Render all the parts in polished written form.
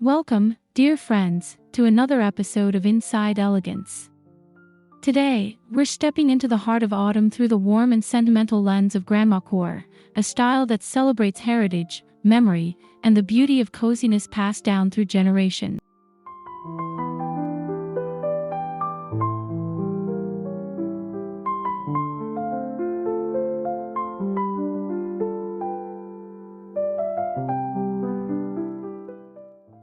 Welcome, dear friends, to another episode of Inside Elegance. Today, we're stepping into the heart of autumn through the warm and sentimental lens of Grandmacore, a style that celebrates heritage, memory, and the beauty of coziness passed down through generations.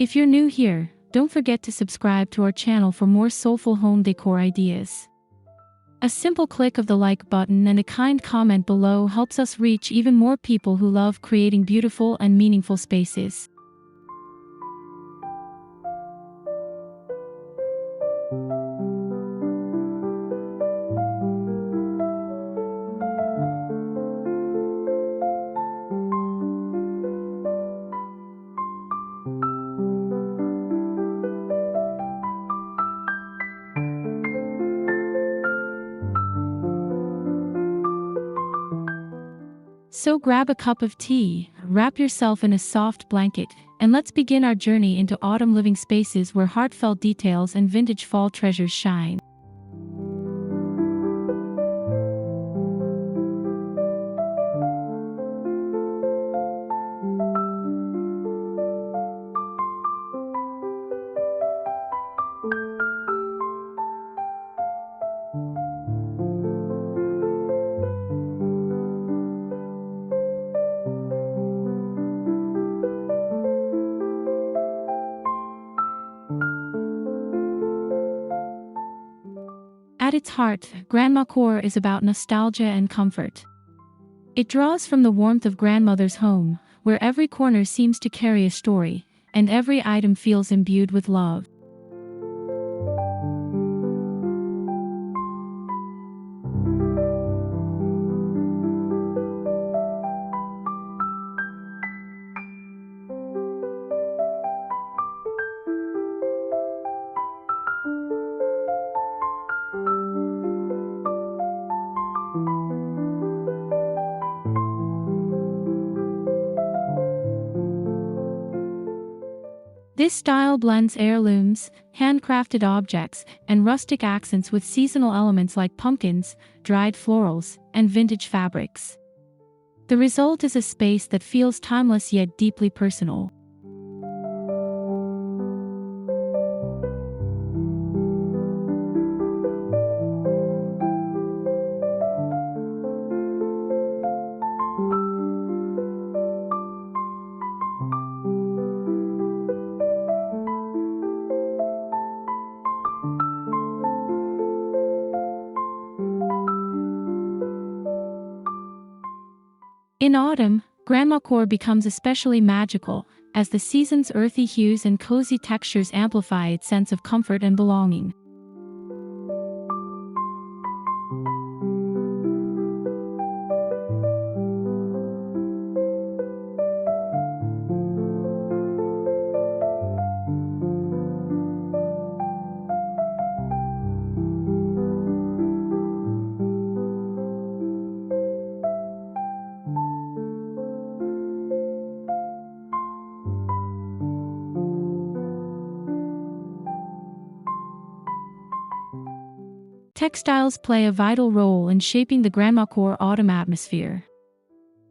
If you're new here, don't forget to subscribe to our channel for more soulful home decor ideas. A simple click of the like button and a kind comment below helps us reach even more people who love creating beautiful and meaningful spaces. So grab a cup of tea, wrap yourself in a soft blanket, and let's begin our journey into autumn living spaces where heartfelt details and vintage fall treasures shine. At its heart, Grandmacore is about nostalgia and comfort. It draws from the warmth of grandmother's home, where every corner seems to carry a story, and every item feels imbued with love. This style blends heirlooms, handcrafted objects, and rustic accents with seasonal elements like pumpkins, dried florals, and vintage fabrics. The result is a space that feels timeless yet deeply personal. In autumn, Grandmacore becomes especially magical, as the season's earthy hues and cozy textures amplify its sense of comfort and belonging. Textiles play a vital role in shaping the Grandmacore autumn atmosphere.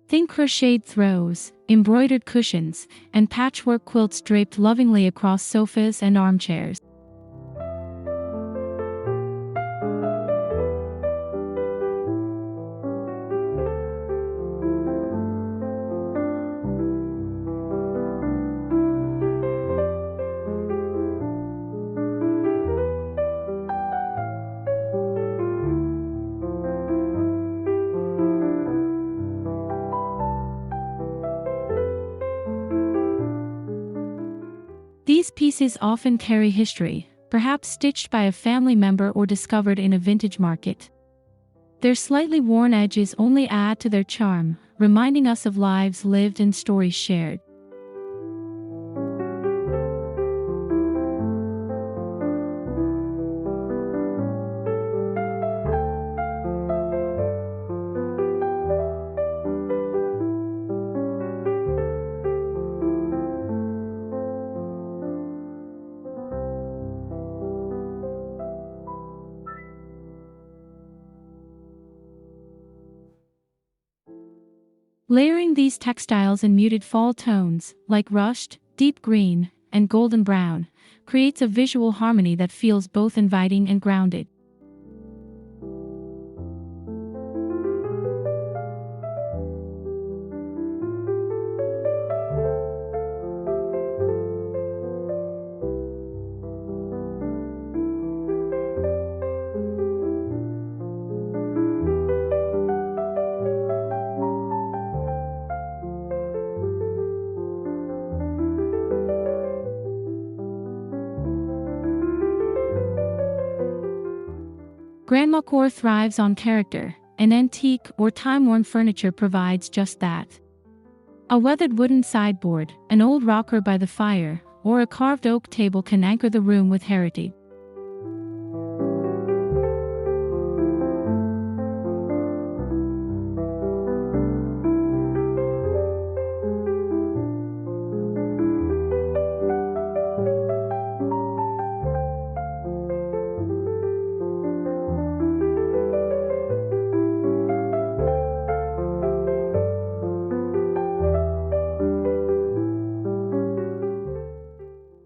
Think crocheted throws, embroidered cushions, and patchwork quilts draped lovingly across sofas and armchairs. These pieces often carry history, perhaps stitched by a family member or discovered in a vintage market. Their slightly worn edges only add to their charm, reminding us of lives lived and stories shared. Layering these textiles in muted fall tones, like rushed, deep green, and golden brown, creates a visual harmony that feels both inviting and grounded. Grandmacore thrives on character, and antique or time-worn furniture provides just that. A weathered wooden sideboard, an old rocker by the fire, or a carved oak table can anchor the room with heritage.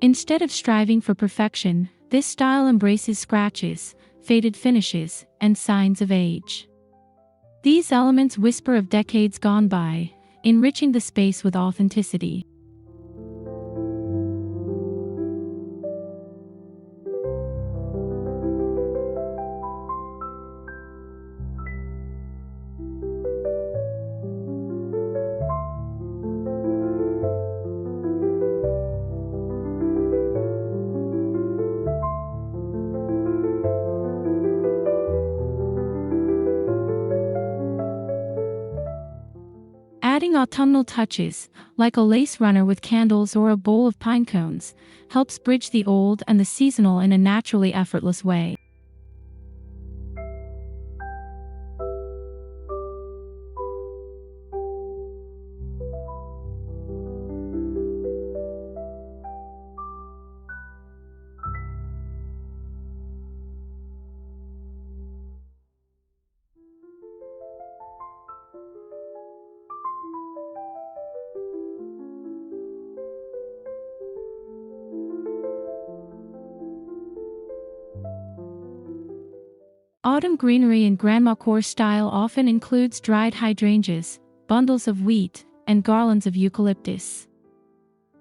Instead of striving for perfection, this style embraces scratches, faded finishes, and signs of age. These elements whisper of decades gone by, enriching the space with authenticity. Adding autumnal touches, like a lace runner with candles or a bowl of pine cones, helps bridge the old and the seasonal in a naturally effortless way. Autumn greenery in Grandmacore style often includes dried hydrangeas, bundles of wheat, and garlands of eucalyptus.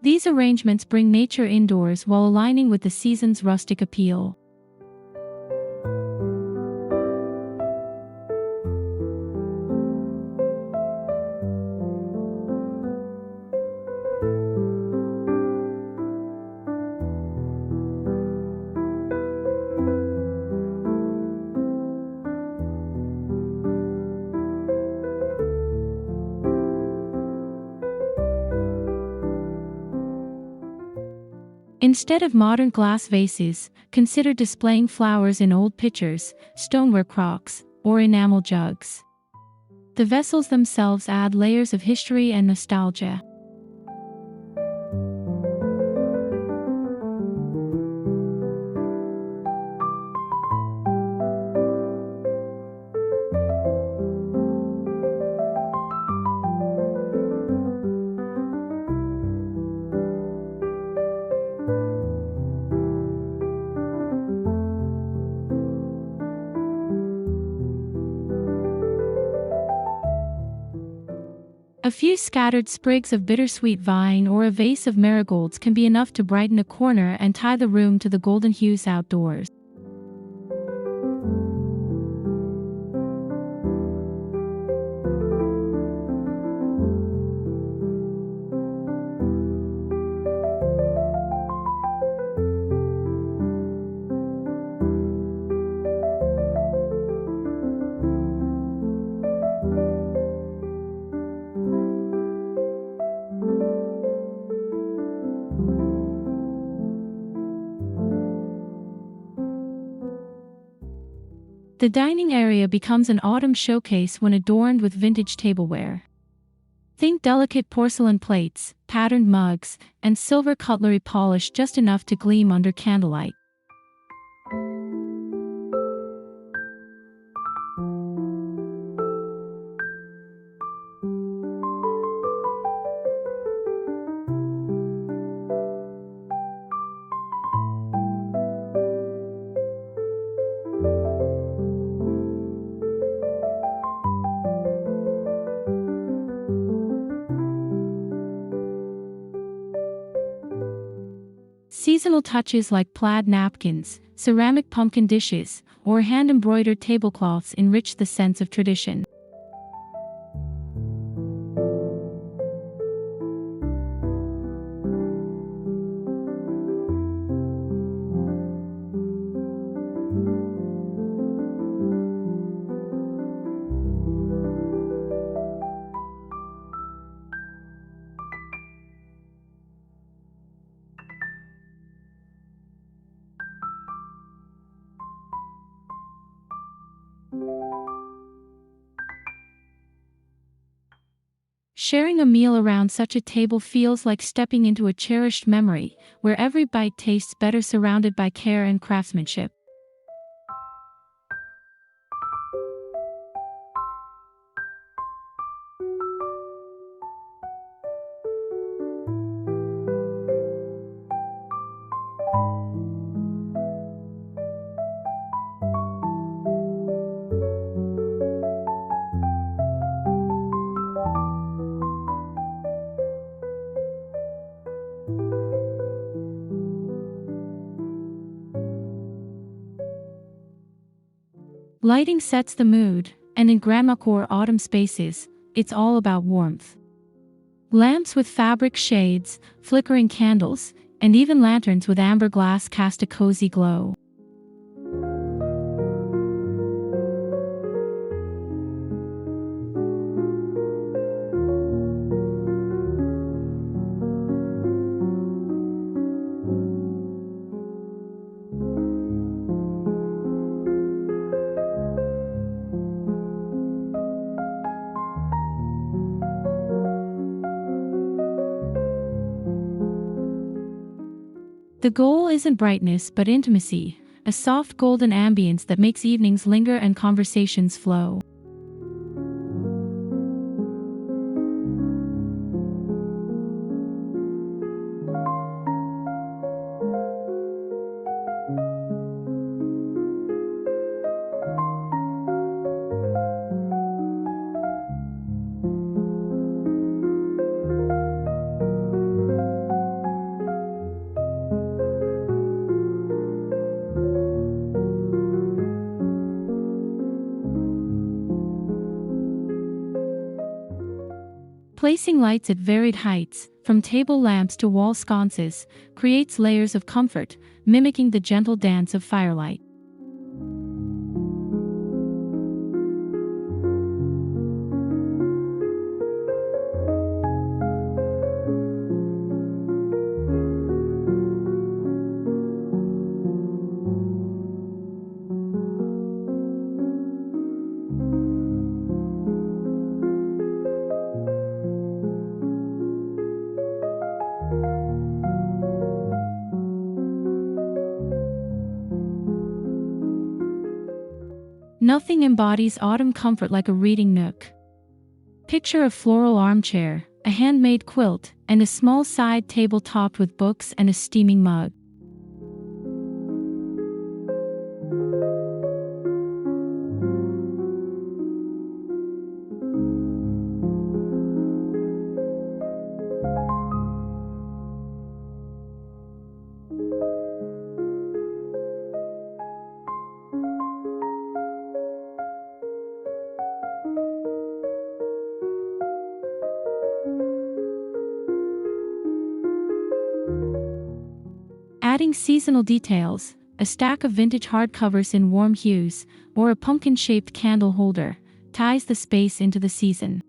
These arrangements bring nature indoors while aligning with the season's rustic appeal. Instead of modern glass vases, consider displaying flowers in old pitchers, stoneware crocks, or enamel jugs. The vessels themselves add layers of history and nostalgia. A few scattered sprigs of bittersweet vine or a vase of marigolds can be enough to brighten a corner and tie the room to the golden hues outdoors. The dining area becomes an autumn showcase when adorned with vintage tableware. Think delicate porcelain plates, patterned mugs, and silver cutlery polished just enough to gleam under candlelight. Seasonal touches like plaid napkins, ceramic pumpkin dishes, or hand-embroidered tablecloths enrich the sense of tradition. Sharing a meal around such a table feels like stepping into a cherished memory, where every bite tastes better surrounded by care and craftsmanship. Lighting sets the mood, and in Grandmacore Autumn Spaces, it's all about warmth. Lamps with fabric shades, flickering candles, and even lanterns with amber glass cast a cozy glow. The goal isn't brightness but intimacy, a soft golden ambience that makes evenings linger and conversations flow. Placing lights at varied heights, from table lamps to wall sconces, creates layers of comfort, mimicking the gentle dance of firelight. Nothing embodies autumn comfort like a reading nook. Picture a floral armchair, a handmade quilt, and a small side table topped with books and a steaming mug. Adding seasonal details, a stack of vintage hardcovers in warm hues, or a pumpkin-shaped candle holder, ties the space into the season.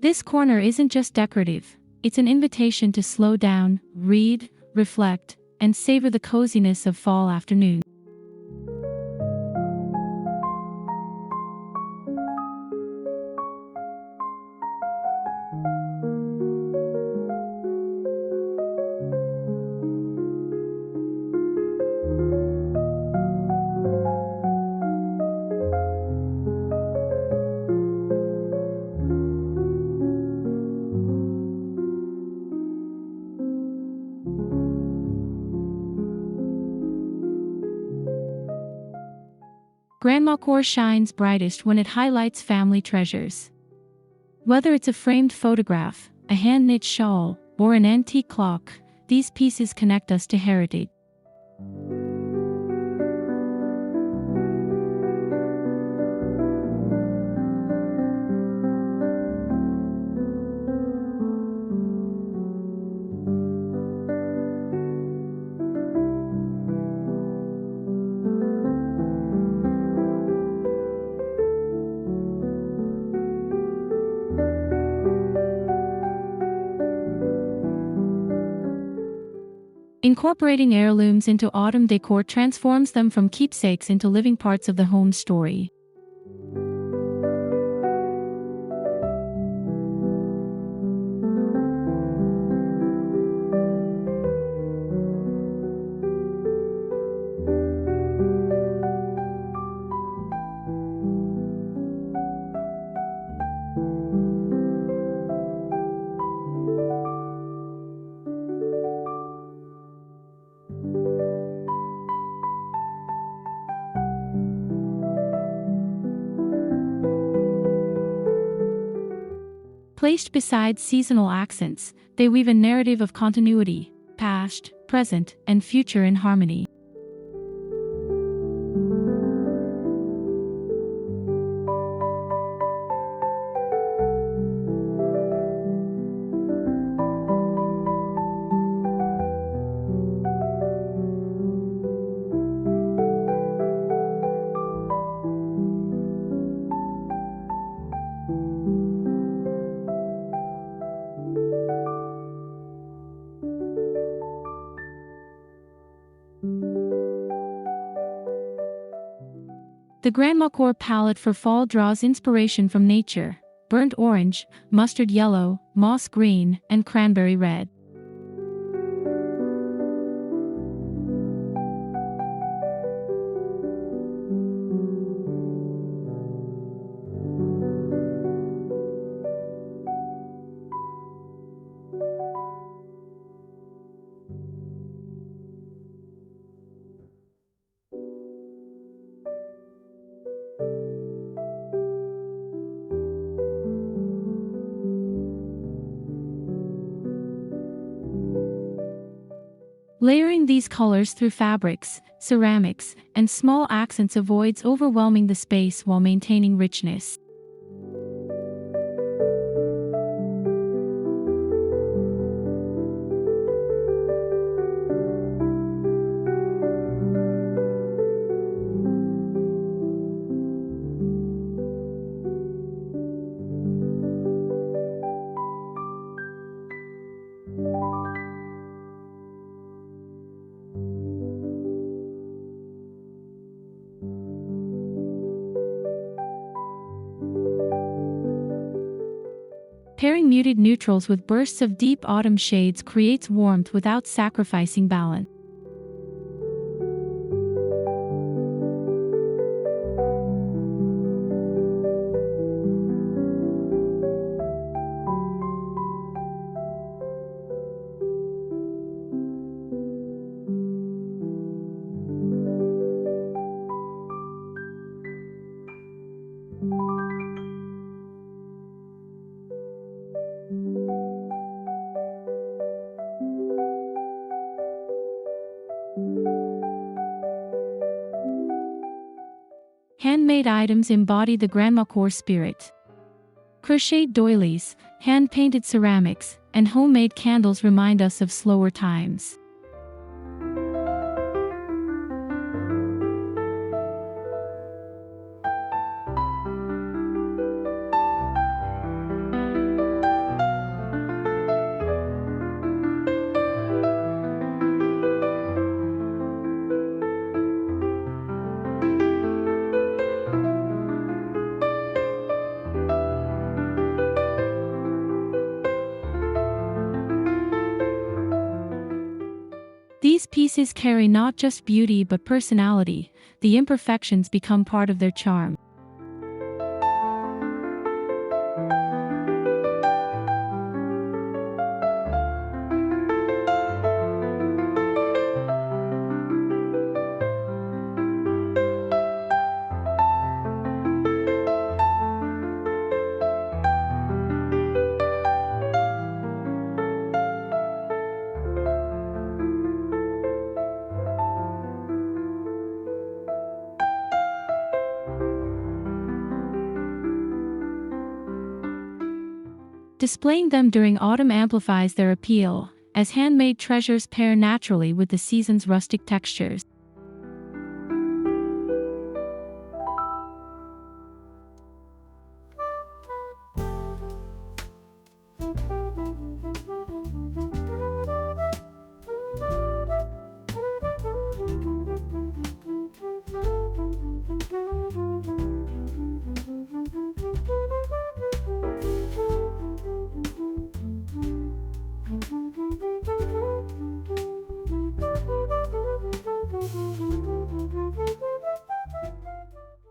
This corner isn't just decorative, it's an invitation to slow down, read, reflect, and savor the coziness of fall afternoon. Grandmacore shines brightest when it highlights family treasures. Whether it's a framed photograph, a hand-knit shawl, or an antique clock, these pieces connect us to heritage. Incorporating heirlooms into autumn decor transforms them from keepsakes into living parts of the home story. Placed beside seasonal accents, they weave a narrative of continuity, past, present, and future in harmony. The Grandmacore palette for fall draws inspiration from nature: burnt orange, mustard yellow, moss green, and cranberry red. Layering these colors through fabrics, ceramics, and small accents avoids overwhelming the space while maintaining richness. Pairing muted neutrals with bursts of deep autumn shades creates warmth without sacrificing balance. Handmade items embody the Grandmacore spirit. Crocheted doilies, hand-painted ceramics, and homemade candles remind us of slower times. These pieces carry not just beauty but personality. The imperfections become part of their charm. Displaying them during autumn amplifies their appeal, as handmade treasures pair naturally with the season's rustic textures.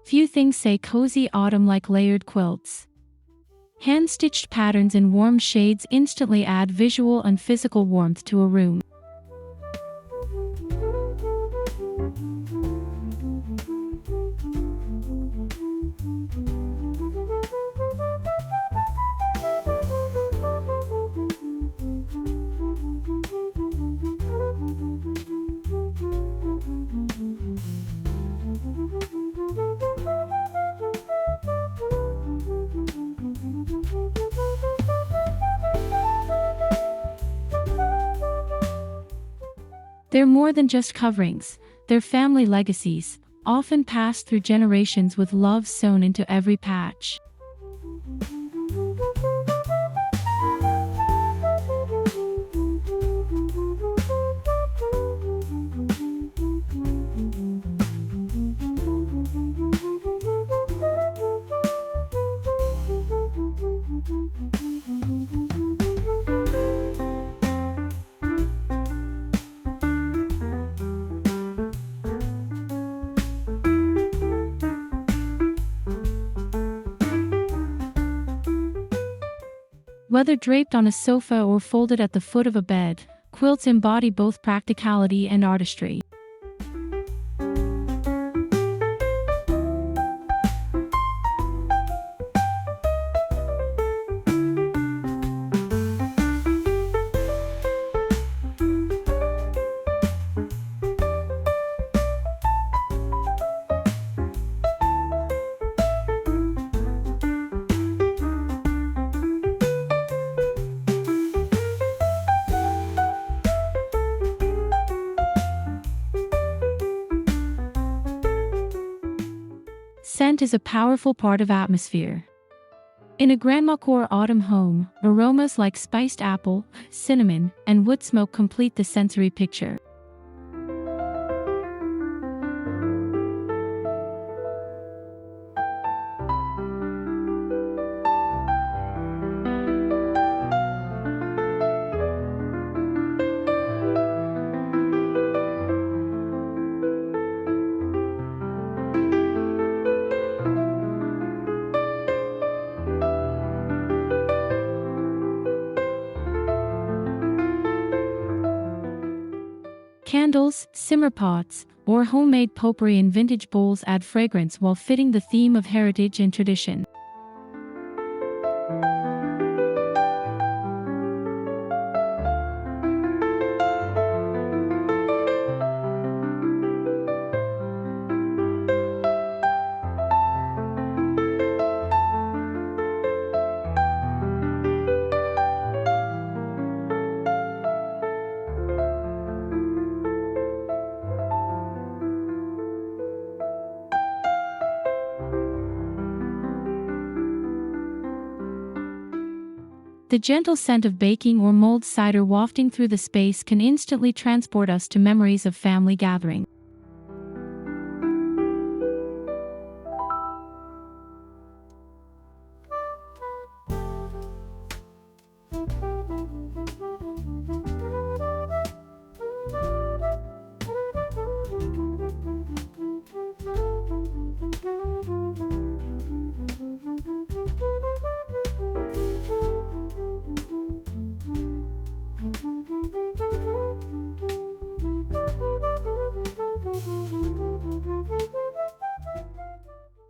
Few things say cozy autumn like layered quilts. Hand-stitched patterns in warm shades instantly add visual and physical warmth to a room. They're more than just coverings, they're family legacies, often passed through generations with love sewn into every patch. Whether draped on a sofa or folded at the foot of a bed, quilts embody both practicality and artistry. Scent is a powerful part of atmosphere. In a Grandmacore autumn home, aromas like spiced apple, cinnamon, and wood smoke complete the sensory picture. Candles, simmer pots, or homemade potpourri in vintage bowls add fragrance while fitting the theme of heritage and tradition. The gentle scent of baking or mulled cider wafting through the space can instantly transport us to memories of family gathering.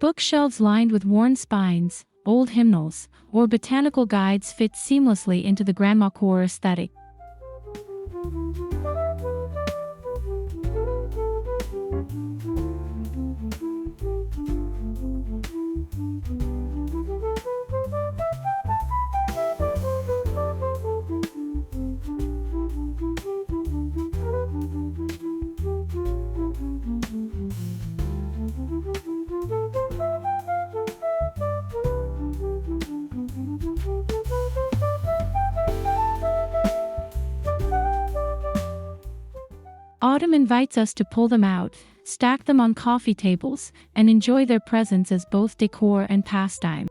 Bookshelves lined with worn spines, old hymnals, or botanical guides fit seamlessly into the Grandmacore aesthetic. Autumn invites us to pull them out, stack them on coffee tables, and enjoy their presence as both decor and pastime.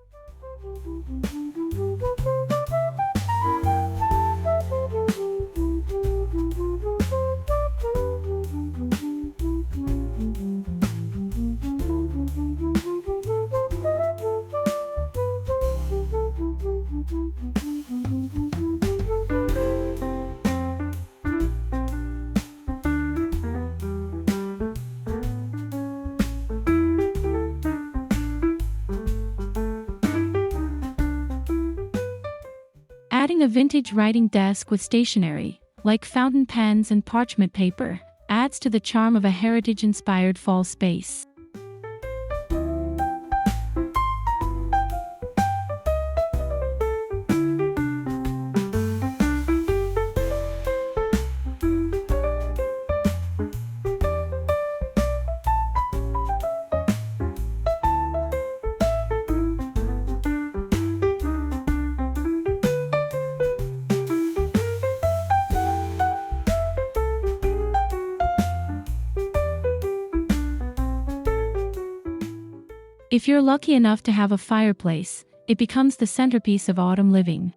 Adding a vintage writing desk with stationery, like fountain pens and parchment paper, adds to the charm of a heritage-inspired fall space. If you're lucky enough to have a fireplace, it becomes the centerpiece of autumn living.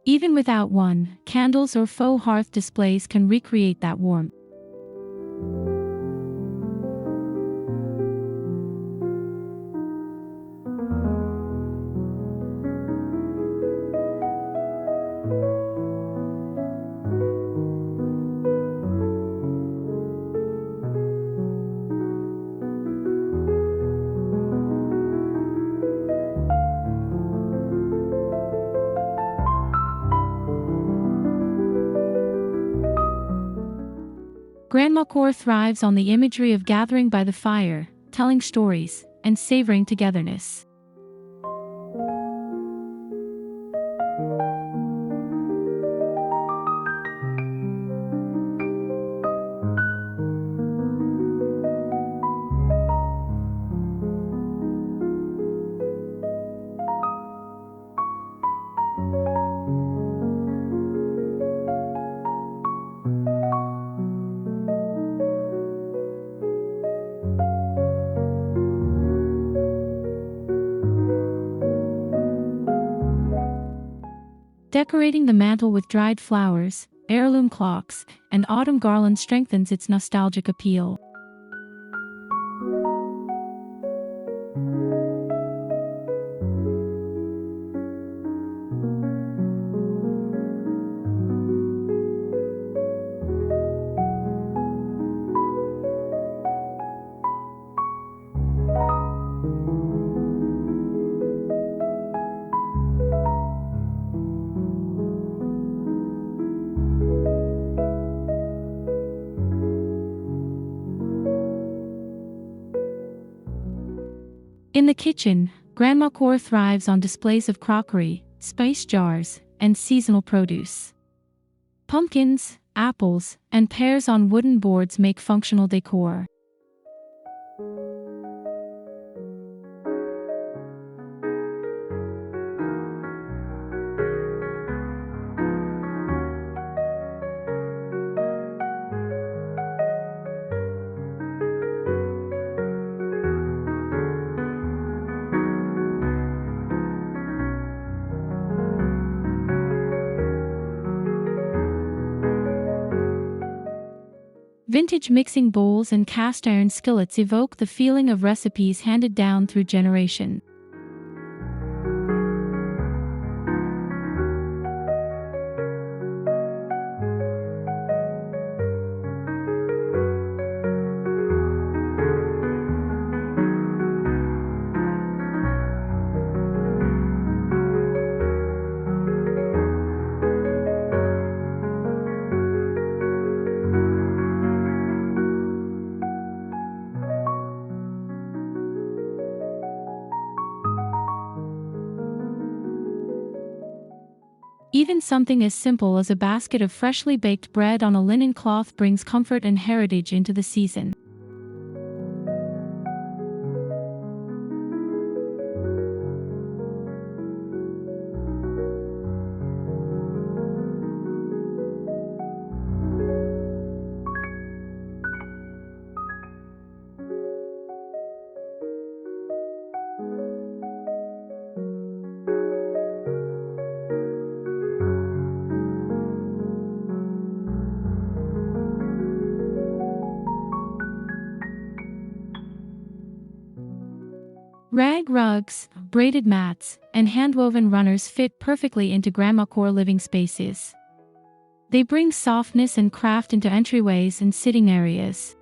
Even without one, candles or faux hearth displays can recreate that warmth. Grandmacore thrives on the imagery of gathering by the fire, telling stories, and savoring togetherness. Decorating the mantel with dried flowers, heirloom clocks, and autumn garlands strengthens its nostalgic appeal. In the kitchen, Grandmacore thrives on displays of crockery, spice jars, and seasonal produce. Pumpkins, apples, and pears on wooden boards make functional decor. Vintage mixing bowls and cast iron skillets evoke the feeling of recipes handed down through generations. Even something as simple as a basket of freshly baked bread on a linen cloth brings comfort and heritage into the season. Rag rugs, braided mats, and handwoven runners fit perfectly into Grandmacore living spaces. They bring softness and craft into entryways and sitting areas.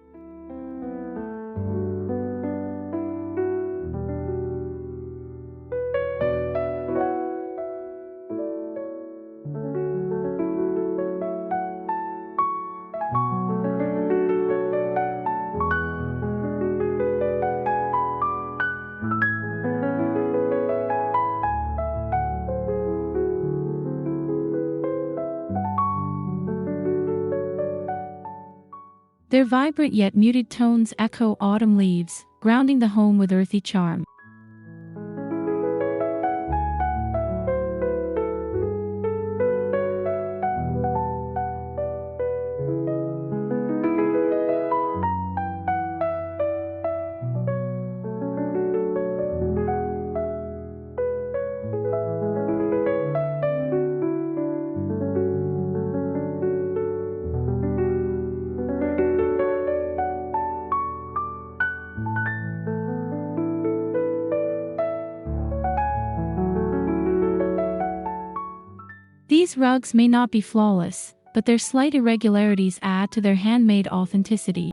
Their vibrant yet muted tones echo autumn leaves, grounding the home with earthy charm. These rugs may not be flawless, but their slight irregularities add to their handmade authenticity.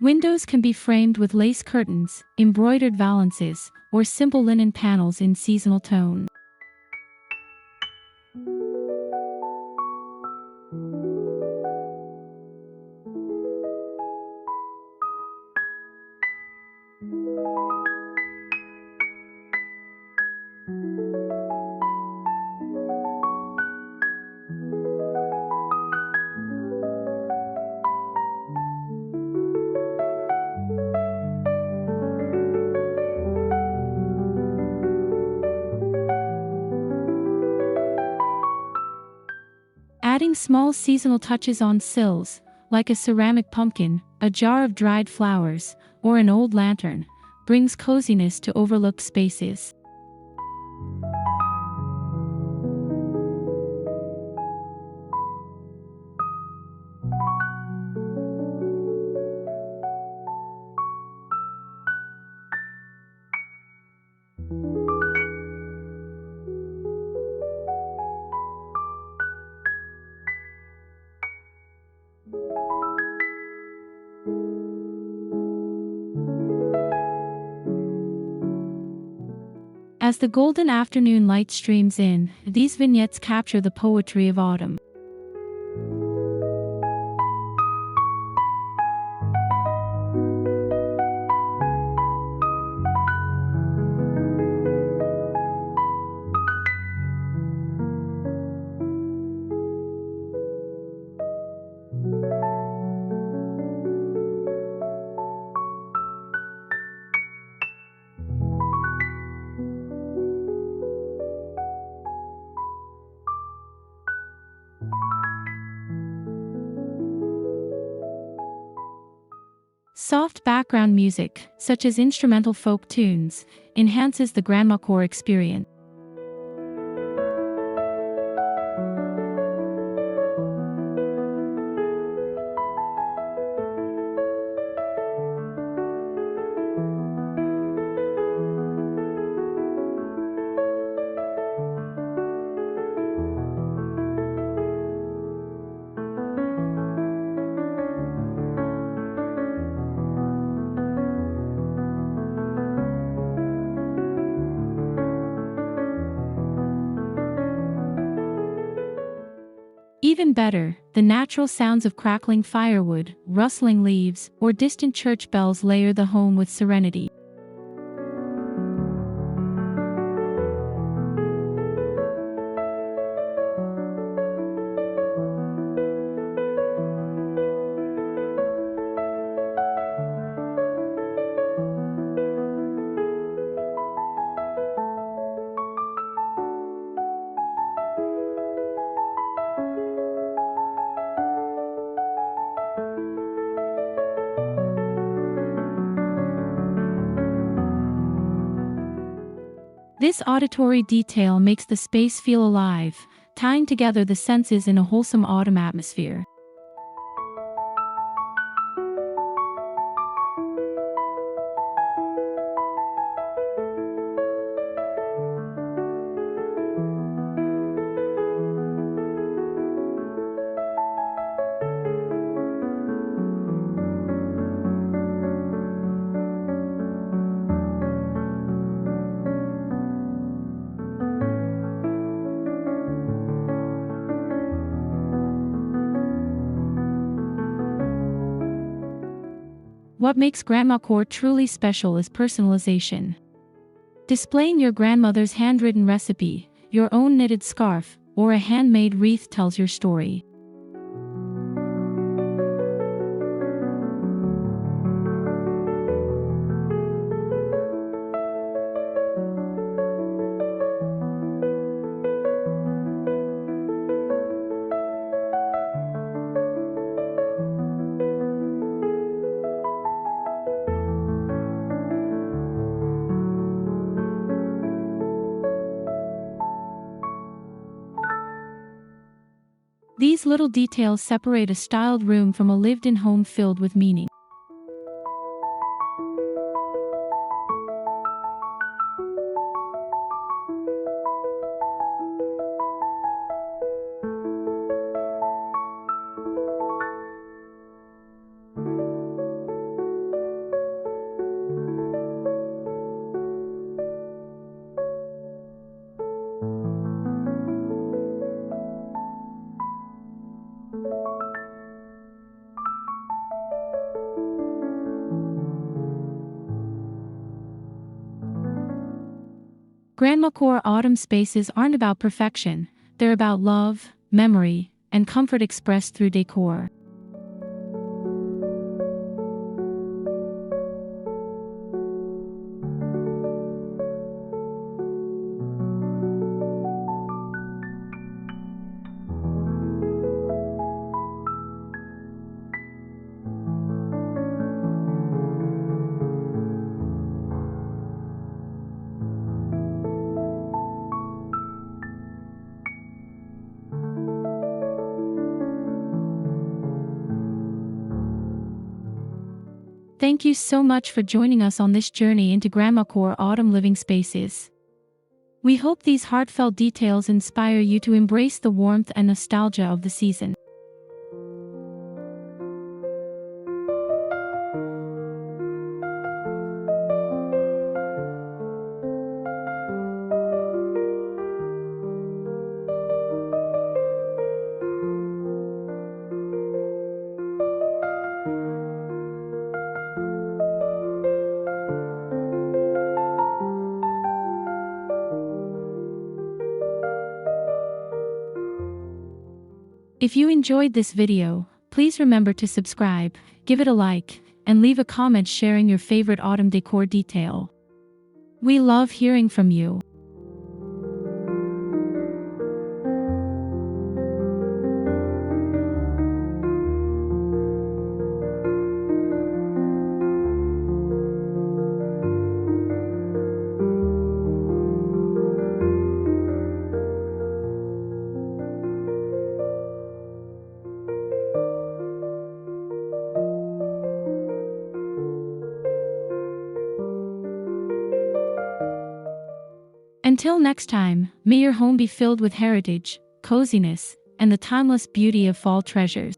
Windows can be framed with lace curtains, embroidered valances, or simple linen panels in seasonal tone. Adding small seasonal touches on sills, like a ceramic pumpkin, a jar of dried flowers, or an old lantern, brings coziness to overlooked spaces. As the golden afternoon light streams in, these vignettes capture the poetry of autumn. Soft background music, such as instrumental folk tunes, enhances the Grandmacore experience. Even better, the natural sounds of crackling firewood, rustling leaves, or distant church bells layer the home with serenity. This auditory detail makes the space feel alive, tying together the senses in a wholesome autumn atmosphere. What makes Grandmacore truly special is personalization. Displaying your grandmother's handwritten recipe, your own knitted scarf, or a handmade wreath tells your story. These little details separate a styled room from a lived-in home filled with meaning. Grandmacore autumn spaces aren't about perfection, they're about love, memory, and comfort expressed through decor. Thank you so much for joining us on this journey into Grandmacore Autumn Living Spaces. We hope these heartfelt details inspire you to embrace the warmth and nostalgia of the season. If you enjoyed this video, please remember to subscribe, give it a like, and leave a comment sharing your favorite autumn decor detail. We love hearing from you. Until next time, may your home be filled with heritage, coziness, and the timeless beauty of fall treasures.